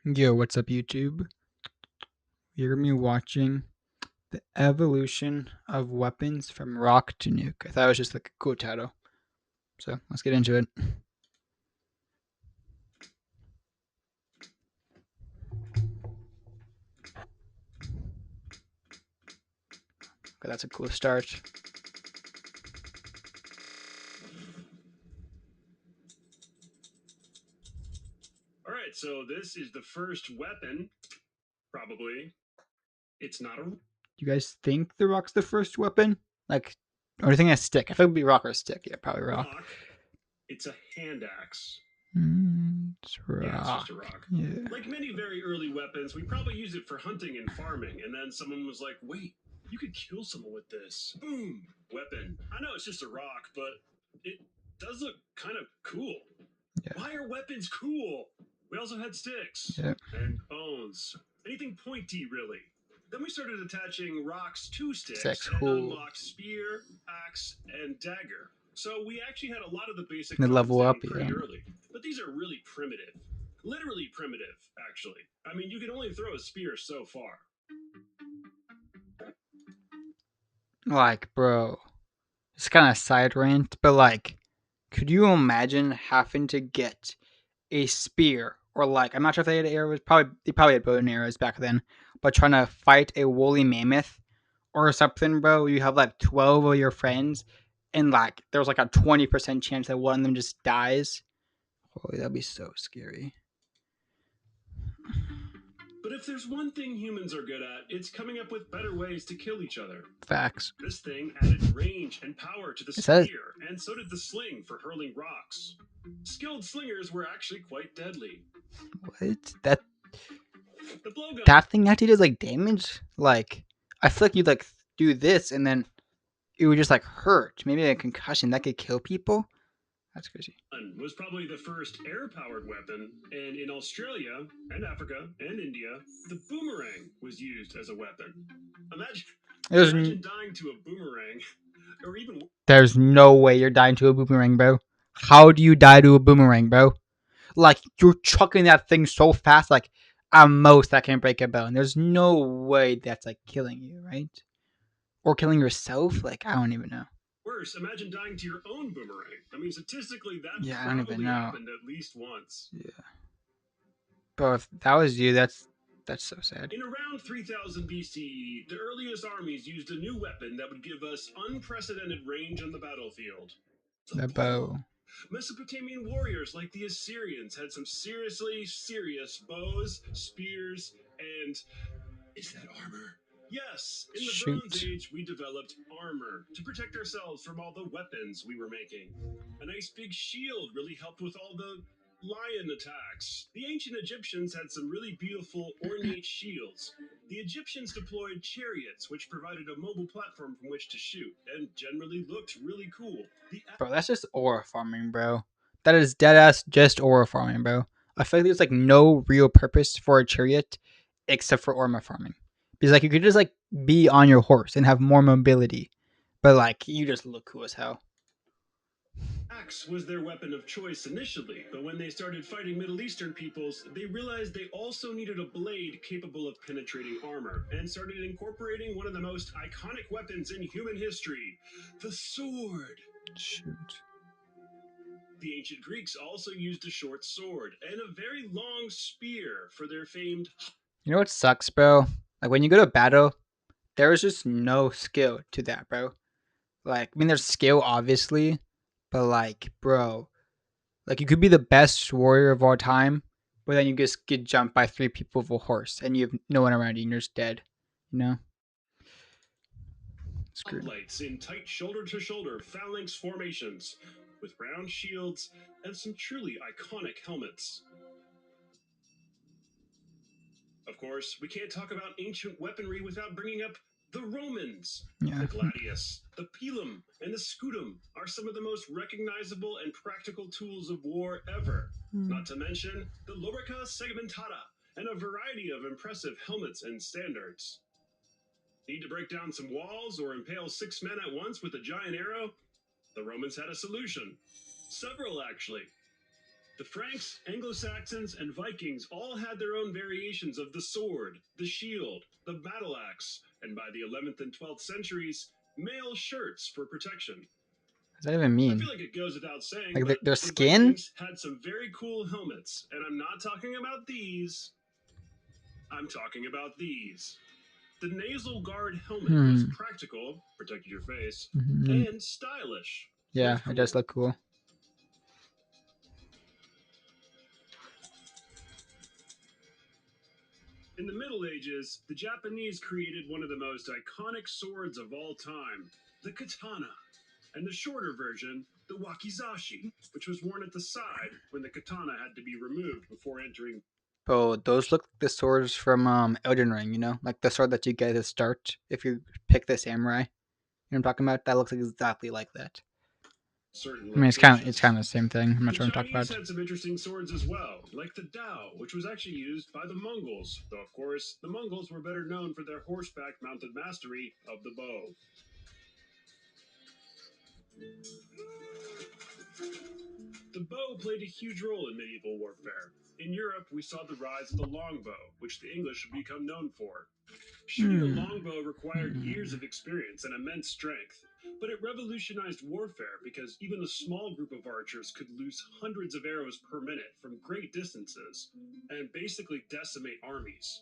Yo, what's up, YouTube? You're gonna be watching the evolution of weapons from rock to nuke. I thought it was just like a cool title. So let's get into it. Okay, that's a cool start. All right, so this is the first weapon, probably. It's not a You guys think the rock's the first weapon? Like, or do you think a stick? I feel it would be rock or a stick. Yeah, probably rock. rock, it's a hand axe. It's Yeah, it's rock. just a rock. Yeah. Like many very early weapons, we probably used it for hunting and farming, and then someone was like, wait, you could kill someone with this. Boom, weapon. I know it's just a rock, but it does look kind of cool. Yeah. Why are weapons cool? We also had sticks Yeah. and bones. Anything pointy, really. Then we started attaching rocks to Sticks. sticks and Cool. unlocked spear, axe, and dagger. So we actually had a lot of the basic They codes level down up. pretty Yeah. early. But these are really primitive. Literally primitive, actually. I mean, you can only throw a spear so far. Like, bro, it's kind of side rant, but like, could you imagine having to get a spear or like I'm not sure if they had arrows. Probably they probably had bow and arrows back then, but trying to fight a woolly mammoth or something, bro. You have like 12 of your friends, and like there's like a 20% chance that one of them just dies. Holy, that'd be so scary. But if there's one thing humans are good at, it's coming up with better ways to kill each other. Facts. This thing added range and power to the Is that spear, and so did the sling for hurling rocks. Skilled slingers were actually quite deadly. what that The blowgun. that thing actually does like damage? Like I feel like you'd like do this and then it would just like hurt. Maybe a concussion that could kill people. That's crazy. Was probably the first air-powered weapon, and in Australia and Africa and India, the boomerang was used as a weapon. Imagine, There's imagine dying to a boomerang, or even There's no way you're dying to a boomerang, bro. How do you die to a boomerang, bro? Like you're chucking that thing so fast, like at most that can break a bone. There's no way that's like killing you, right? Or killing yourself? Like I don't even know. worse. Imagine dying to your own boomerang. I mean, statistically, that Yeah, I don't even probably know. happened at least once. Yeah, bro. If that was you, that's so sad. In around 3000 BCE, the earliest armies used a new weapon that would give us unprecedented range on the battlefield: the The bow. bow. Mesopotamian warriors like the Assyrians had some seriously serious bows, spears, and is that armor? Yes, in the Bronze Shoot. Age, we developed armor to protect ourselves from all the weapons we were making. A nice big shield really helped with all the lion attacks. The ancient Egyptians had some really beautiful, ornate shields. The Egyptians deployed chariots, which provided a mobile platform from which to shoot, and generally looked really cool. The Bro, that's just aura farming, bro. That is dead ass just aura farming, bro. I feel like there's like no real purpose for a chariot except for aura farming. Because like you could just like be on your horse and have more mobility. But like you just look cool as hell. axe was their weapon of choice initially, but when they started fighting Middle Eastern peoples, they realized they also needed a blade capable of penetrating armor, and started incorporating one of the most iconic weapons in human history: the sword. Shoot. The ancient Greeks also used a short sword and a very long spear for their famed. You know what sucks, bro? Like when you go to battle, there is just no skill to that, bro. Like I mean there's skill obviously, but like, bro, like you could be the best warrior of all time, but then you just get jumped by three people with a horse and you have no one around you and you're just dead. You know? Screwed. Hoplites in tight shoulder to shoulder phalanx formations, with round shields and some truly iconic helmets. Of course, we can't talk about ancient weaponry without bringing up the Romans. Yeah. The gladius, the pilum, and the scutum are some of the most recognizable and practical tools of war ever. Not to mention the lorica segmentata and a variety of impressive helmets and standards. Need to break down some walls or impale 6 men at once with a giant arrow? The Romans had a solution. Several, actually. The Franks, Anglo Saxons, and Vikings all had their own variations of the sword, the shield, the battle axe, and by the 11th and 12th centuries, mail shirts for protection. What does that even I mean? feel like it goes without saying, Like but their the skin? Vikings had some very cool helmets, and I'm not talking about these. I'm talking about these. The nasal guard helmet was Hmm. practical, protected your face, Mhm. and stylish. Yeah, Looked it does cool. look cool. In the Middle Ages, the Japanese created one of the most iconic swords of all time, the katana, and the shorter version, the wakizashi, which was worn at the side when the katana had to be removed before entering. Bro, those look like the swords from Elden Ring, you know? Like the sword that you get at the start if you pick the samurai. You know what I'm talking about? That looks exactly like that. Certain I mean, it's kind locations. of the same thing. I'm not The sure what I'm talking Chinese about. had some interesting swords as well, like the Dao, which was actually used by the Mongols, though of course, the Mongols were better known for their horseback mounted mastery of the bow. The bow played a huge role in medieval warfare. In Europe, we saw the rise of the longbow, which the English would become known for. Shooting a Hmm. longbow required years of experience and immense strength, but it revolutionized warfare because even a small group of archers could loose hundreds of arrows per minute from great distances and basically decimate armies.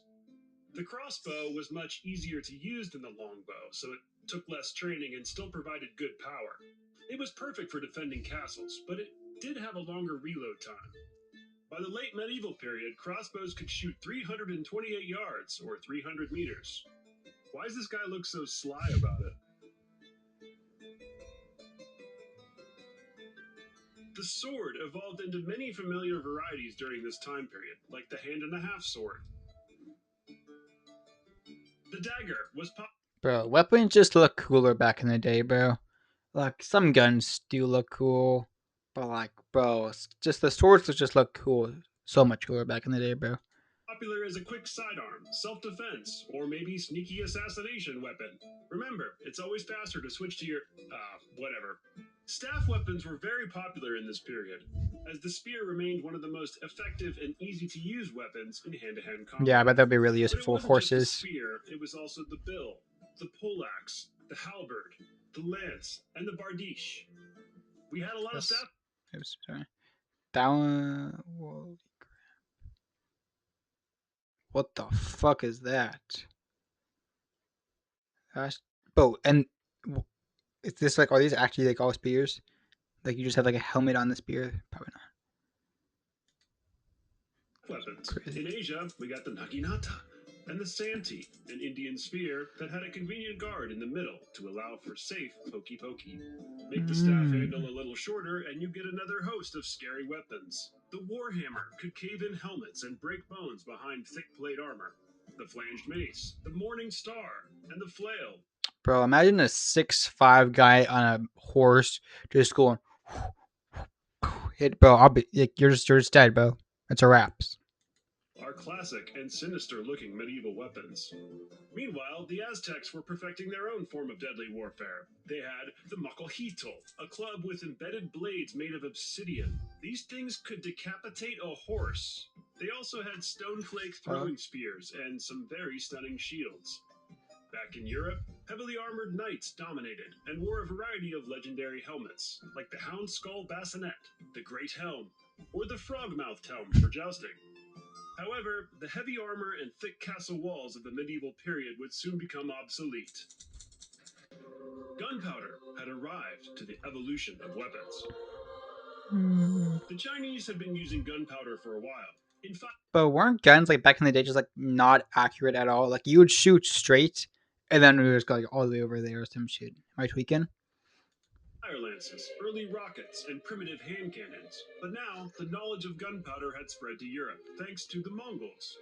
The crossbow was much easier to use than the longbow, so it took less training and still provided good power. It was perfect for defending castles, but it did have a longer reload time. By the late medieval period, crossbows could shoot 328 yards, or 300 meters. Why does this guy look so sly about it? The sword evolved into many familiar varieties during this time period, like the hand and a half sword. The dagger was Bro, weapons just look cooler back in the day, bro. Like some guns do look cool, but like, bro, just the swords just look cool. So much cooler back in the day, bro. popular as a quick sidearm, self defense, or maybe sneaky assassination weapon. Remember, it's always faster to switch to your, whatever. Staff weapons were very popular in this period, as the spear remained one of the most effective and easy to use weapons in hand to hand Yeah, I bet combat. that'd be really But it useful for wasn't just the horses. spear, it was also the bill, the poleaxe, the halberd, the lance, and the bardiche. We had a lot of Yes. staff. Oops, sorry. That one. What the fuck is that? Gosh, bro, and is this like? Are these actually like all spears? Like you just have like a helmet on the spear? Probably not. Weapons. Crazy. In Asia, we got the naginata and the santi, an Indian spear that had a convenient guard in the middle to allow for safe pokey pokey. Make the staff handle Mm. a little shorter, and you get another host of scary weapons. The warhammer could cave in helmets and break bones behind thick plate armor. The flanged mace, the morning star, and the flail. Bro, imagine a 6'5" guy on a horse just going hit, bro. I'll be like, you're just dead, bro. It's a wraps. Are classic and sinister looking medieval weapons. Meanwhile, the Aztecs were perfecting their own form of deadly warfare. They had the Macohito, a club with embedded blades made of obsidian. These things could decapitate a horse. They also had stoneflake Uh, throwing spears and some very stunning shields. Back in Europe, heavily armored knights dominated and wore a variety of legendary helmets, like the hound skull bassinet, the great helm, or the frog-mouthed helm for jousting. However, the heavy armor and thick castle walls of the medieval period would soon become obsolete. Gunpowder had arrived to the evolution of weapons. mm. The Chinese had been using gunpowder for a while. In fact, But weren't guns like back in the day just like not accurate at all? Like you would shoot straight, and then it would just go like all the way over there or some shit. Am I tweaking? fire lances, early rockets, and primitive hand cannons. But now, the knowledge of gunpowder had spread to Europe, thanks to the Mongols.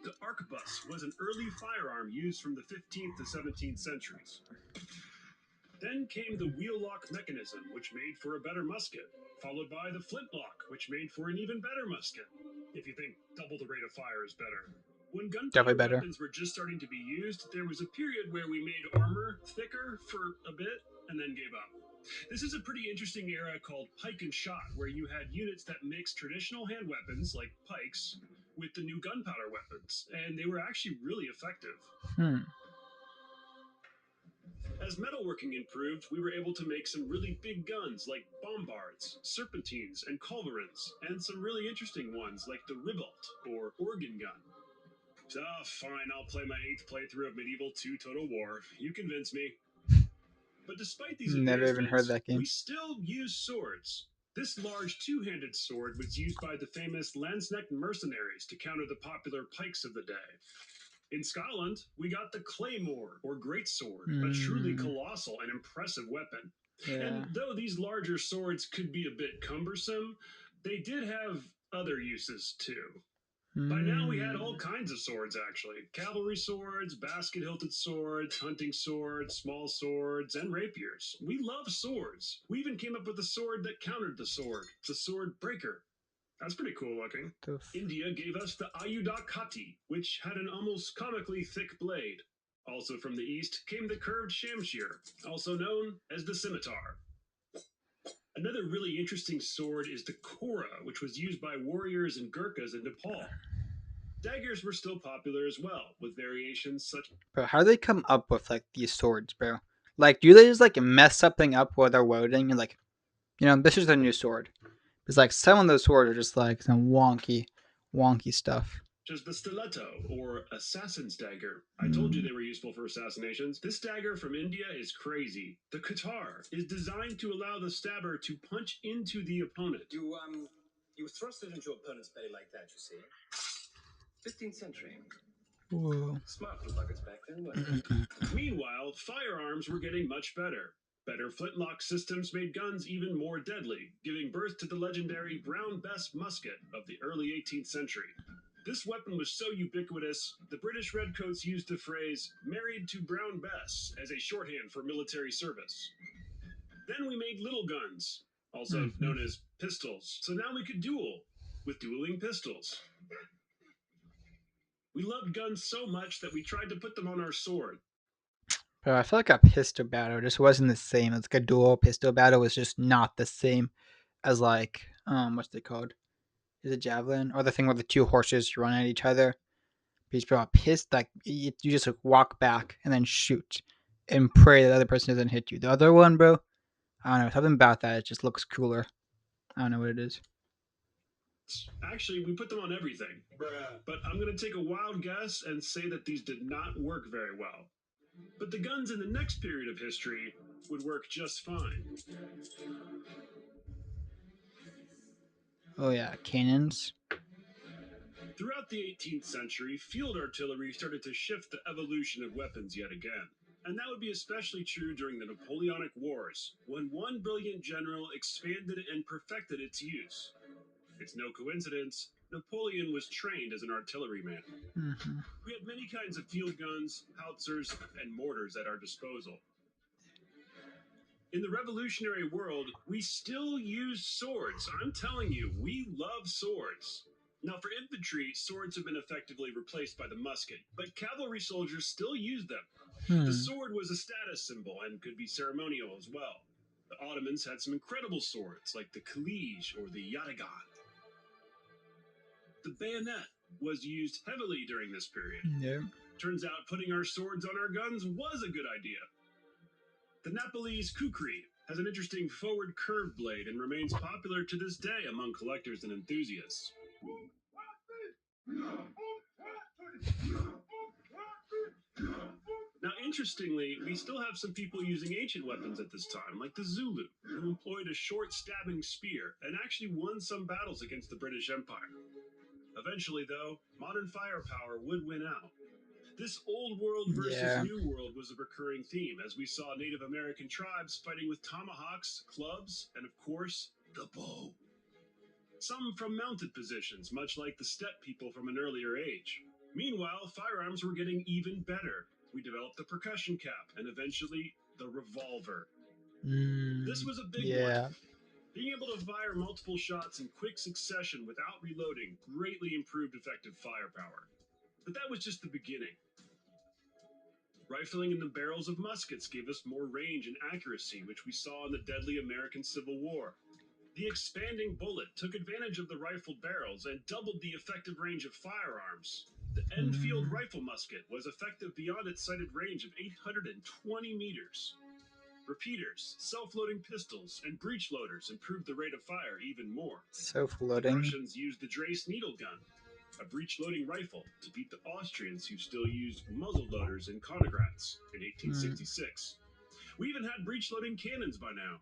The arquebus was an early firearm used from the 15th to 17th centuries. Then came the wheel lock mechanism, which made for a better musket, followed by the flintlock, which made for an even better musket. If you think double the rate of fire is better. When Definitely gunpowder better. weapons were just starting to be used, there was a period where we made armor thicker for a bit and then gave up. This is a pretty interesting era called pike and shot, where you had units that mixed traditional hand weapons like pikes with the new gunpowder weapons, and they were actually really effective. Hmm. As metalworking improved, we were able to make some really big guns like bombards, serpentines, and culverins, and some really interesting ones like the ribolt or organ gun. Fine, I'll play my 8th playthrough of Medieval 2 Total War. You convince me. But despite these Never even heard advancements, that game. we still use swords. This large two-handed sword was used by the famous Lanzknecht mercenaries to counter the popular pikes of the day. In Scotland, we got the claymore, or greatsword, a truly Hmm. colossal and impressive weapon. Yeah. And though these larger swords could be a bit cumbersome, they did have other uses too. By now, we had all Hmm. kinds of swords, actually cavalry swords, basket hilted swords, hunting swords, small swords, and rapiers. We love swords. We even came up with a sword that countered the sword breaker. That's pretty cool looking. The India gave us the Ayudhakati, which had an almost comically thick blade. Also from the east came the curved shamshir, also known as the scimitar. Another really interesting sword is the kora, which was used by warriors and Gurkhas in Nepal. Daggers were still popular as well, with variations such. Bro, how do they come up with like these swords, bro? Like, do they just like mess something up while they're loading and like, this is a new sword? It's like some of those swords are just like some wonky stuff. As the stiletto, or assassin's dagger. I told you Hmm. they were useful for assassinations. This dagger from India is crazy. The katar is designed to allow the stabber to punch into the opponent. You thrust it into your opponent's belly like that, you see. 15th century. Whoa. Smart for buckets back then, weren't they? Meanwhile, firearms were getting much better. Better flintlock systems made guns even more deadly, giving birth to the legendary Brown Bess musket of the early 18th century. This weapon was so ubiquitous, the British Redcoats used the phrase married to Brown Bess as a shorthand for military service. Then we made little guns, also Hmm. known as pistols, so now we could duel with dueling pistols. We loved guns so much that we tried to put them on our sword. Bro, I feel like a pistol battle just wasn't the same. It's like a dual pistol battle was just not the same as like what's they called? Is it javelin or the thing where the two horses run at each other? Because bro, a pist like you just like walk back and then shoot and pray the other person doesn't hit you. The other one, bro, I don't know something about that. It just looks cooler. I don't know what it is. Actually, we put them on everything. But I'm going to take a wild guess and say that these did not work very well. But the guns in the next period of history would work just fine. Oh yeah, cannons. Throughout the 18th century, field artillery started to shift the evolution of weapons yet again. And that would be especially true during the Napoleonic Wars, when one brilliant general expanded and perfected its use. It's no coincidence, Napoleon was trained as an artilleryman. Hmm. We had many kinds of field guns, howitzers, and mortars at our disposal. In the revolutionary world, we still use swords. I'm telling you, we love swords. Now, for infantry, swords have been effectively replaced by the musket, but cavalry soldiers still use them. The Hmm. sword was a status symbol and could be ceremonial as well. The Ottomans had some incredible swords, like the Kalij or the Yatagan. The bayonet was used heavily during this period. Yeah. Turns out putting our swords on our guns was a good idea. The Nepalese kukri has an interesting forward curved blade and remains popular to this day among collectors and enthusiasts. Now, interestingly, we still have some people using ancient weapons at this time, like the Zulu, who employed a short stabbing spear and actually won some battles against the British Empire. Eventually, though, modern firepower would win out. This old world versus Yeah. new world was a recurring theme as we saw Native American tribes fighting with tomahawks, clubs, and of course, the bow. Some from mounted positions, much like the steppe people from an earlier age. Meanwhile, firearms were getting even better. We developed the percussion cap and eventually the revolver. This Mm, was a big one. yeah. Being able to fire multiple shots in quick succession without reloading greatly improved effective firepower. But that was just the beginning. Rifling in the barrels of muskets gave us more range and accuracy, which we saw in the deadly American Civil War. The expanding bullet took advantage of the rifled barrels and doubled the effective range of firearms. The Enfield Mm. rifle musket was effective beyond its cited range of 820 meters. Repeaters, self loading pistols, and breech loaders improved the rate of fire even more. The Self-loading. Prussians used the Drace needle gun, a breech loading rifle, to beat the Austrians who still used muzzle loaders in Königgrätz in Mm. 1866. We even had breech loading cannons by now.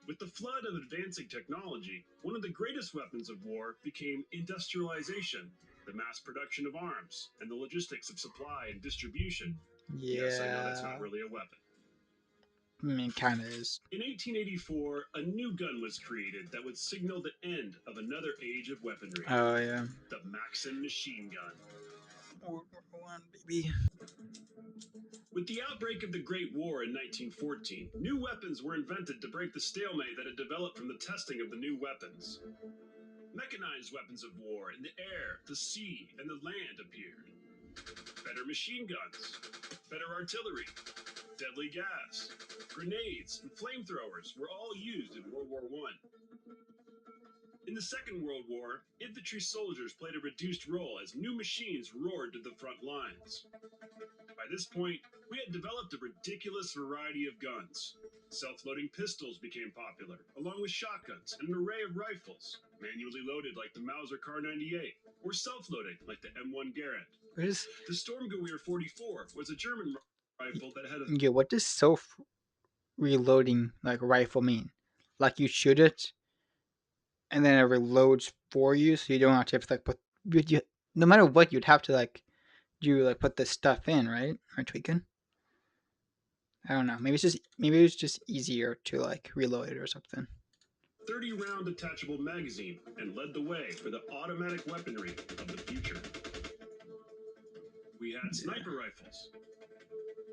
With the flood of advancing technology, one of the greatest weapons of war became industrialization, the mass production of arms, and the logistics of supply and distribution. Yes, I know that's not Yeah. really a weapon. I mean, kind of is. In 1884, a new gun was created that would signal the end of another age of weaponry, Oh yeah. the Maxim machine gun. World War One, baby. With the outbreak of the Great War in 1914, new weapons were invented to break the stalemate that had developed from the testing of the new weapons. Mechanized weapons of war in the air, the sea, and the land appeared. Better machine guns, better artillery, deadly gas, grenades, and flamethrowers were all used in World War I. In the Second World War, infantry soldiers played a reduced role as new machines roared to the front lines. By this point, we had developed a ridiculous variety of guns. Self loading pistols became popular, along with shotguns and an array of rifles, manually loaded like the Mauser Kar 98, or self loading like the M1 Garand. What is The Sturmgewehr 44 was a German rifle that had a yeah? What does self reloading like rifle mean? Like you shoot it and then it reloads for you, so you don't have to like put you, no matter what you'd have to like do like put the stuff in, right? Or tweaking. I don't know. Maybe it's just easier to like reload it or something. 30-round detachable magazine and led the way for the automatic weaponry of the future. We had Yeah. sniper rifles,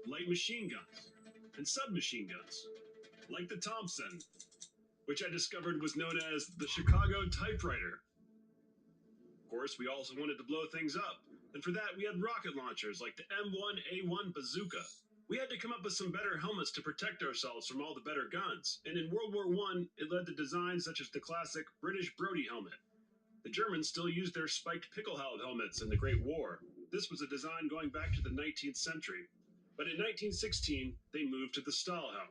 light machine guns, and submachine guns, like the Thompson, which I discovered was known as the Chicago typewriter. Of course, we also wanted to blow things up, and for that, we had rocket launchers like the M1A1 bazooka. We had to come up with some better helmets to protect ourselves from all the better guns, and in World War I, it led to designs such as the classic British Brodie helmet. The Germans still used their spiked pickelhaube helmets in the Great War. This was a design going back to the 19th century. But in 1916, they moved to the Stahlhelm.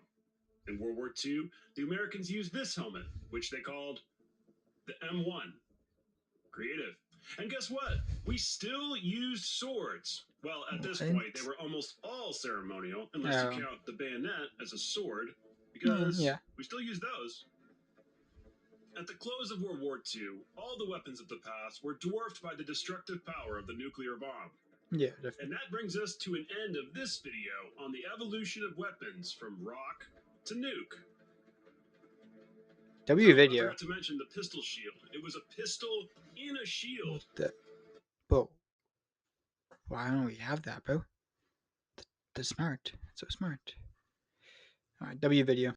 In World War II, the Americans used this helmet, which they called the M1. Creative. And guess what? We still used swords. Well, at this point, they What? were almost all ceremonial, unless you Oh. count the bayonet as a sword, Yeah. because Yeah. we still use those. At the close of World War II, all the weapons of the past were dwarfed by the destructive power of the nuclear bomb. Yeah. And Definitely. that brings us to an end of this video on the evolution of weapons from rock to nuke. W Oh, I video. forgot to mention the pistol shield. It was a pistol in a What shield. the? Bro, why don't we have that, bro? That's smart. So smart. All right. W video.